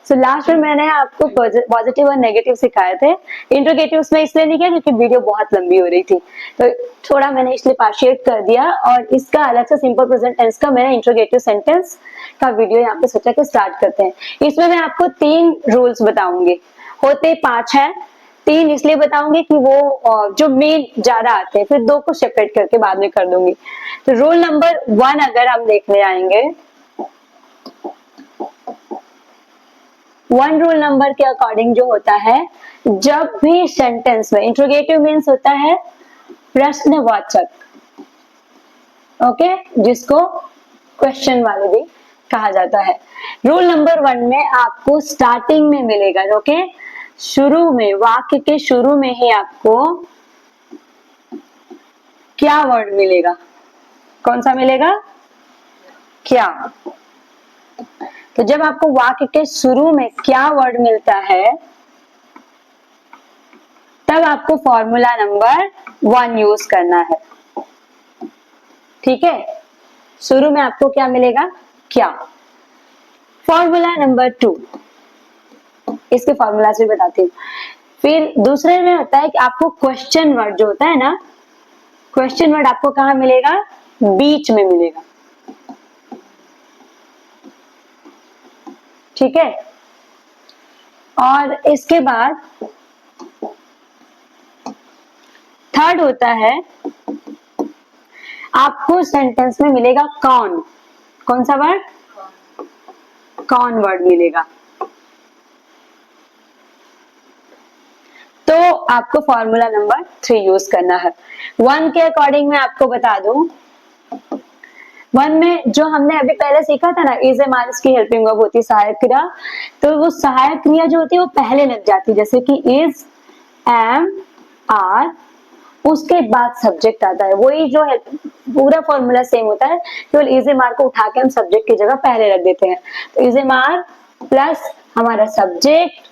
So last में मैंने आपको पॉजिटिव और नेगेटिव सिखाए थे। इंट्रोगेटिव्स में इसलिए नहीं किया क्योंकि वीडियो बहुत लंबी हो रही थी, तो थोड़ा मैंने इसलिए पार्शिएट कर दिया, और इसका अलग से सिंपल प्रेजेंट टेंस का मैंने इंट्रोगेटिव सेंटेंस का वीडियो यहाँ पे सोचा कि स्टार्ट करते हैं। इसमें मैं आपको 3 रूल्स बताऊंगी, होते 5 है, 3 इसलिए बताऊंगी कि वो जो मेन ज्यादा आते हैं, फिर 2 को सेपरेट करके बाद में कर दूंगी। तो रूल नंबर 1 अगर हम देखने आएंगे, 1 रूल नंबर के अकॉर्डिंग जो होता है, जब भी सेंटेंस में इंट्रोगेटिव मीन्स होता है प्रश्नवाचक, ओके, जिसको क्वेश्चन वाले भी कहा जाता है। रूल नंबर 1 में आपको स्टार्टिंग में मिलेगा, ओके, शुरू में, वाक्य के शुरू में ही आपको क्या वर्ड मिलेगा? कौन सा मिलेगा? क्या। तो जब आपको वाक्य के शुरू में क्या वर्ड मिलता है, तब आपको फॉर्मूला नंबर 1 यूज करना है, ठीक है। शुरू में आपको क्या मिलेगा? क्या। फॉर्मूला नंबर 2, इसके फॉर्मूला से बताती हूँ। फिर दूसरे में होता है कि आपको क्वेश्चन वर्ड जो होता है ना, क्वेश्चन वर्ड आपको कहाँ मिलेगा? बीच में मिलेगा, ठीक है। और इसके बाद थर्ड होता है, आपको सेंटेंस में मिलेगा कौन। कौन सा वर्ड? कौन वर्ड मिलेगा। तो आपको फॉर्मूला नंबर 3 यूज करना है। 1 के अकॉर्डिंग मैं आपको बता दूं, 1 में जो हमने अभी पहले सीखा था ना, इज एम आर की हेल्पिंग वर्ब होती है, सहायक क्रिया। तो वो सहायक क्रिया जो होती है वो पहले लग जाती है, जैसे कि इज, एम, आर, उसके बाद सब्जेक्ट आता है। वही जो है पूरा फॉर्मूला सेम होता है, केवल इज एम आर को उठा के हम सब्जेक्ट की जगह पहले रख देते हैं। तो इज एम आर प्लस हमारा सब्जेक्ट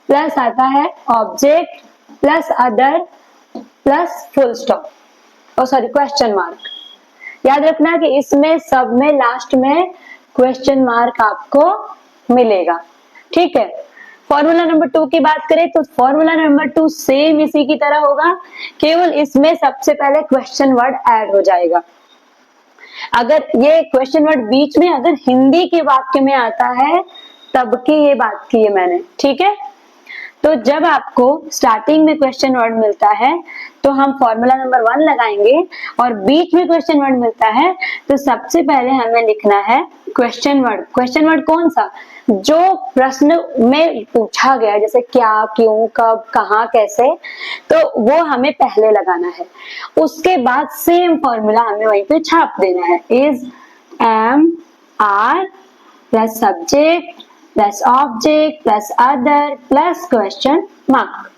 प्लस आता है object plus other plus full stop, और सॉरी क्वेश्चन मार्क। याद रखना कि इसमें सब में लास्ट में क्वेश्चन मार्क आपको मिलेगा, ठीक है। फॉर्मूला नंबर 2 की बात करें तो फॉर्मूला नंबर 2 सेम इसी की तरह होगा, केवल इसमें सबसे पहले क्वेश्चन वर्ड ऐड हो जाएगा। अगर ये क्वेश्चन वर्ड बीच में अगर हिंदी के वाक्य में आता है तब की ये बात की है मैंने, ठीक है। तो जब आपको स्टार्टिंग में क्वेश्चन वर्ड मिलता है तो हम फॉर्मूला नंबर 1 लगाएंगे, और बीच में क्वेश्चन वर्ड मिलता है तो सबसे पहले हमें लिखना है क्वेश्चन वर्ड। क्वेश्चन वर्ड कौन सा? जो प्रश्न में पूछा गया, जैसे क्या, क्यों, कब, कहाँ, कैसे, तो वो हमें पहले लगाना है। उसके बाद सेम फॉर्मूला हमें वहीं पे छाप देना है, is, am, are plus subject plus object plus other plus question mark.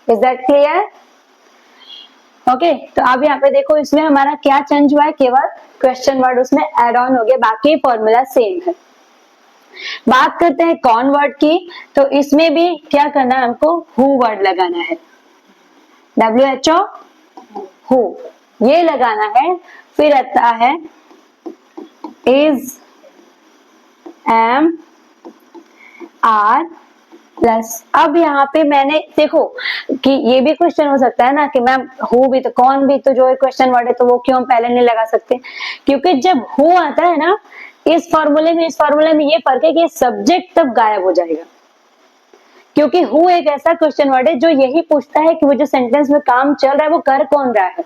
Is that clear? Okay, तो अब यहाँ पे देखो इसमें हमारा क्या चेंज हुआ है, केवल क्वेश्चन वर्ड उसमें एड ऑन हो गया, बाकी फॉर्मूला सेम है। बात करते हैं कौन वर्ड की, तो इसमें भी क्या करना है, हमको हु वर्ड लगाना है, WHO, हु, ये लगाना है। फिर आता है इज, एम, आर प्लस, अब यहाँ पे मैंने देखो कि ये भी क्वेश्चन हो सकता है ना कि मैम हु भी तो, कौन भी तो जो क्वेश्चन वर्ड है, तो वो क्यों पहले नहीं लगा सकते? क्योंकि जब हु आता है ना, इस फॉर्मूले में ये फर्क है कि सब्जेक्ट तब गायब हो जाएगा, क्योंकि हु एक ऐसा क्वेश्चन वर्ड है जो यही पूछता है कि वो जो सेंटेंस में काम चल रहा है वो कर कौन रहा है।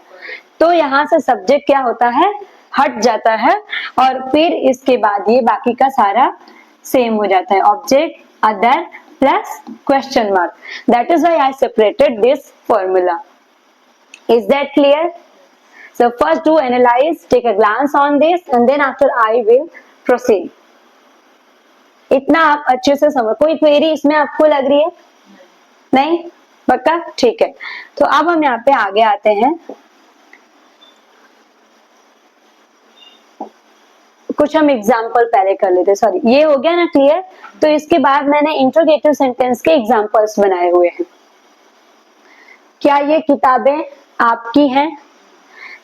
तो यहाँ से सब्जेक्ट क्या होता है, हट जाता है, और फिर इसके बाद ये बाकी का सारा सेम हो जाता है, object, other plus question mark. That is why I separated this formula. Is that clear? So first do analyze, take a glance on this, and then after I will proceed. इतना आप अच्छे से समझ। कोई query इसमें आपको लग रही है? नहीं? पक्का? ठीक है। तो अब हम यहाँ पे आगे आते हैं, कुछ हम एग्जाम्पल पहले कर लेते हैं। सॉरी, ये हो गया ना क्लियर? तो इसके बाद मैंने इंट्रोगेटिव सेंटेंस के एग्जाम्पल्स बनाए हुए हैं। क्या ये किताबें आपकी हैं?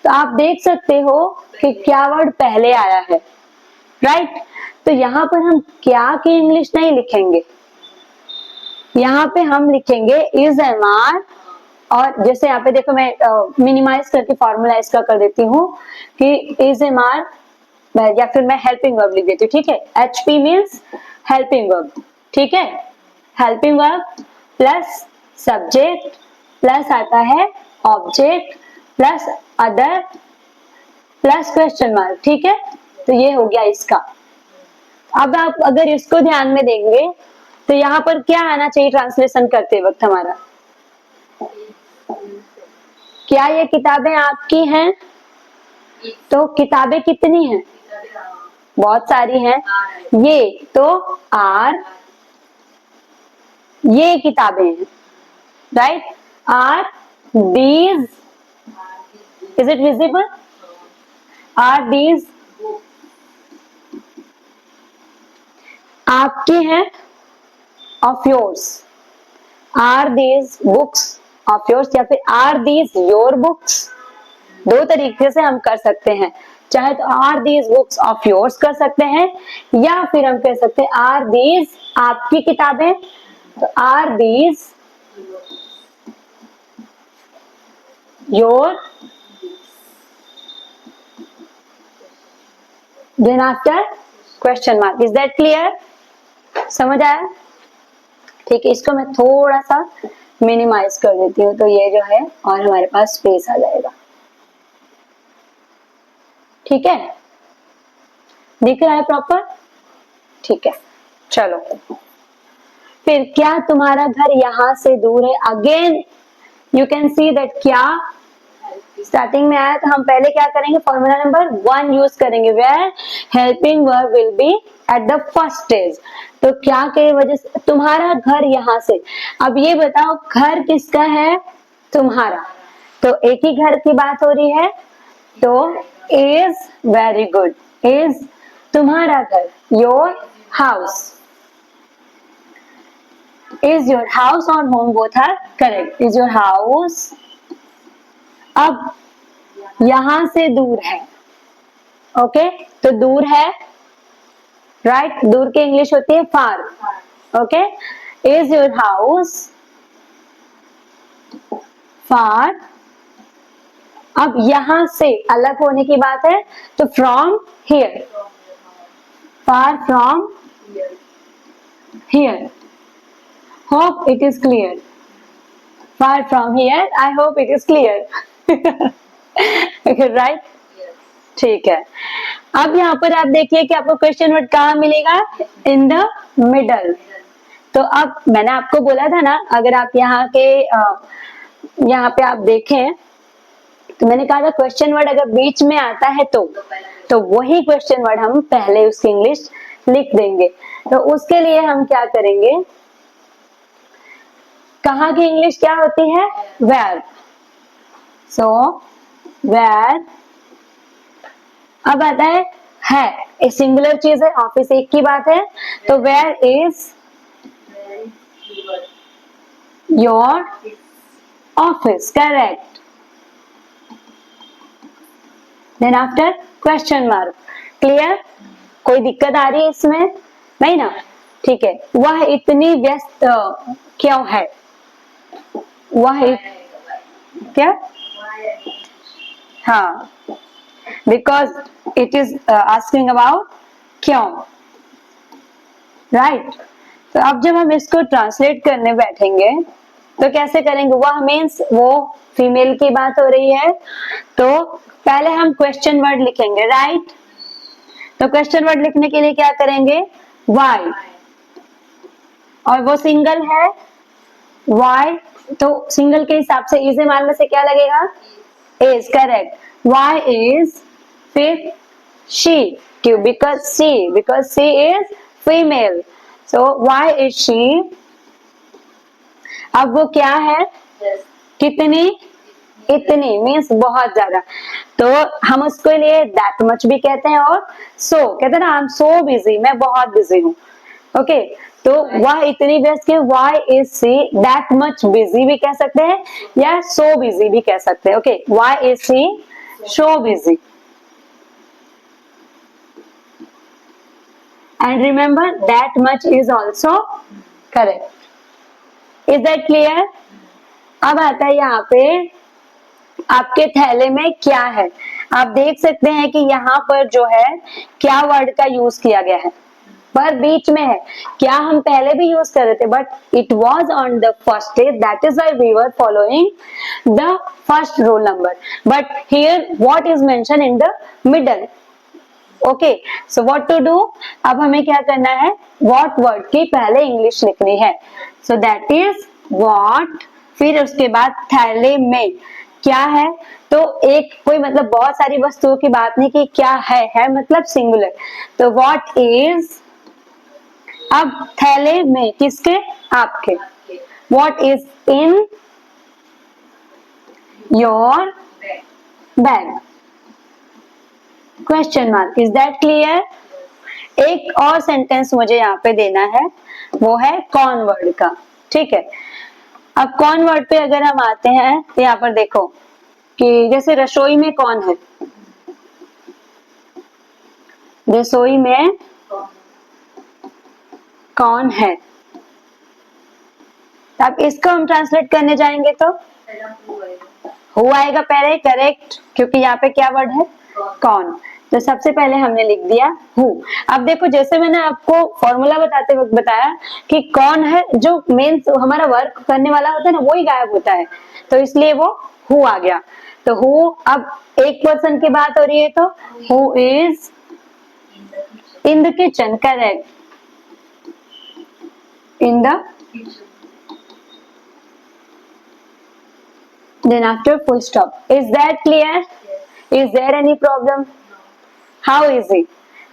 तो आप देख सकते हो कि क्या वर्ड पहले आया है, राइट? तो यहाँ पर हम क्या की इंग्लिश नहीं लिखेंगे, यहाँ पे हम लिखेंगे इज एम आर, और जैसे यहाँ पे देखो मैं मिनिमाइज करके फॉर्मूला इसका कर देती हूँ कि इज एम आर, या फिर मैं हेल्पिंग वर्ब लिख देती हूँ, ठीक है। H P means helping verb, ठीक है। Helping verb plus subject plus आता है object plus other plus question mark, ठीक है। तो ये हो गया इसका। अब आप अगर इसको ध्यान में देंगे तो यहाँ पर क्या आना चाहिए ट्रांसलेशन करते वक्त हमारा? क्या ये किताबें आपकी हैं? तो किताबें कितनी हैं? बहुत सारी हैं। ये तो आर, ये किताबें हैं, right. Are these, is it visible? Are these आपकी हैं, of yours. Are these books of yours, या फिर आर दीज योर बुक्स। दो तरीके से हम कर सकते हैं, चाहे तो are these books of yours कर सकते हैं, या फिर हम कह सकते हैं आर दीज आपकी किताबें, तो are these your, then after question mark. Is that clear? समझ आया? ठीक है, इसको मैं थोड़ा सा मिनिमाइज कर देती हूँ, तो ये जो है और हमारे पास स्पेस आ जाएगा, ठीक है। दिख रहा है प्रॉपर? ठीक है, चलो। फिर क्या तुम्हारा घर यहाँ से दूर है? Again you can see that क्या स्टार्टिंग में आया, तो हम पहले क्या करेंगे? फॉर्मूला नंबर 1 यूज करेंगे, where helping verb will be at the first stage. तो क्या के वजह से? तुम्हारा घर यहाँ से। अब ये बताओ घर किसका है? तुम्हारा। तो एक ही घर की बात हो रही है, तो इज, वेरी गुड, इज तुम्हारा घर, your house. Is your house और home both are correct. Is your house. अब यहां से दूर है, ओके, तो दूर है, राइट। दूर की इंग्लिश होती है फार, ओके। इज योर हाउस फार। अब यहां से अलग होने की बात है, तो from here, far from here. Hope it is clear. Far from here, I hope it is clear, right. ठीक है, अब यहाँ पर आप देखिए कि आपको क्वेश्चन वर्ड कहाँ मिलेगा? इन द मिडल। तो अब मैंने आपको बोला था ना, अगर आप यहाँ के यहाँ पे आप देखें, तो मैंने कहा था क्वेश्चन वर्ड अगर बीच में आता है तो वही क्वेश्चन वर्ड हम पहले उसकी इंग्लिश लिख देंगे। तो उसके लिए हम क्या करेंगे? कहाँ की इंग्लिश क्या होती है? वेयर। So where. अब आता है एक सिंगुलर चीज है, ऑफिस एक की बात है, तो where is your office, correct. Then after question mark, clear? कोई दिक्कत आ रही है इसमें? नहीं ना? ठीक है। वह इतनी व्यस्त क्यों है? वह क्या? हाँ, because it is asking about क्यों, राइट। तो अब जब हम इसको ट्रांसलेट करने बैठेंगे तो कैसे करेंगे? वह मीन्स वो फीमेल की बात हो रही है, तो पहले हम क्वेश्चन वर्ड लिखेंगे, राइट। तो क्वेश्चन वर्ड लिखने के लिए क्या करेंगे? वाई, और वो सिंगल है, वाई, तो सिंगल के हिसाब से इज मान में से क्या लगेगा? Is, correct. वाई इज, फिर शी, क्यों? Because she is female, so why is she. अब वो क्या है? कितनी? इतनी मीन्स बहुत ज्यादा, तो हम उसके लिए दैट मच भी कहते हैं, और सो कहते हैं ना, आई एम सो बिजी, मैं बहुत बिजी हूँ, ओके। तो वह इतनी व्यस्त है, why is she that much busy भी कह सकते हैं, या सो बिजी भी कह सकते हैं, okay. Why is she so busy, and remember that much is also correct. Is that clear? अब आता है यहाँ पे आपके थैले में क्या है। आप देख सकते हैं कि यहाँ पर जो है क्या वर्ड का यूज किया गया है, पर बीच में है। क्या हम पहले भी यूज कर रहे थे, but it was on the first stage, that is why we were following the first roll number, but here what is mention in the middle. Okay, so what to do, अब हमें क्या करना है, what word की पहले English लिखनी है। So that is what, फिर उसके बाद थैले में क्या है, तो एक कोई मतलब बहुत सारी वस्तुओं की बात नहीं कि क्या है मतलब सिंगुलर, तो व्हाट इज, अब थैले में किसके, आपके, what is in your bag, question mark, is that clear? एक और सेंटेंस मुझे यहाँ पे देना है, वो है कौन वर्ड का, ठीक है। अब कौन वर्ड पे अगर हम आते हैं तो यहाँ पर देखो कि जैसे रसोई में कौन है, रसोई में कौन है, अब इसको हम ट्रांसलेट करने जाएंगे तो हु आएगा पहले, करेक्ट, क्योंकि यहाँ पे क्या वर्ड है, कौन, तो सबसे पहले हमने लिख दिया हु। अब देखो जैसे मैंने आपको फॉर्मूला बताते वक्त बताया कि कौन है, जो मेन हमारा वर्क करने वाला होता है ना, वो ही गायब होता है, तो इसलिए वो हु आ गया। तो हु, अब एक पर्सन की बात हो रही है तो who is in the kitchen, correct, in the, then after full stop, is that clear? Is there any problem? How easy?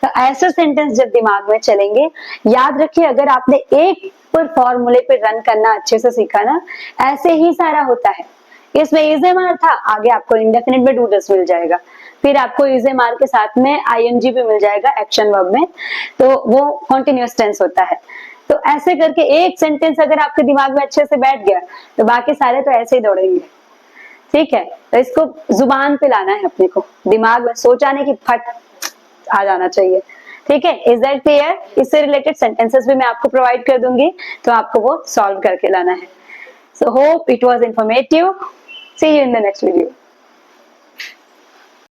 तो ऐसे सेंटेंस जब दिमाग में चलेंगे, याद रखिए अगर आपने एक पर फॉर्मूले पे रन करना अच्छे से सीखा ना, ऐसे ही सारा होता है। इसमें इज एम आर था, आगे आपको इंडेफिनिट में डू डस मिल जाएगा, फिर आपको इज एम आर के साथ में आईएनजी भी मिल जाएगा एक्शन वर्ब में, तो वो कॉन्टिन्यूअस टेंस होता है। तो ऐसे करके एक सेंटेंस अगर आपके दिमाग में अच्छे से बैठ गया तो बाकी सारे तो ऐसे ही दौड़ेंगे, ठीक है। तो इसको जुबान पे लाना है अपने को, दिमाग में सोचाने की फट आ जाना चाहिए, ठीक है। Is that clear? इससे रिलेटेड सेंटेंसेस भी मैं आपको प्रोवाइड कर दूंगी, तो आपको वो सॉल्व करके लाना है। So hope it was informative, see you in the next video.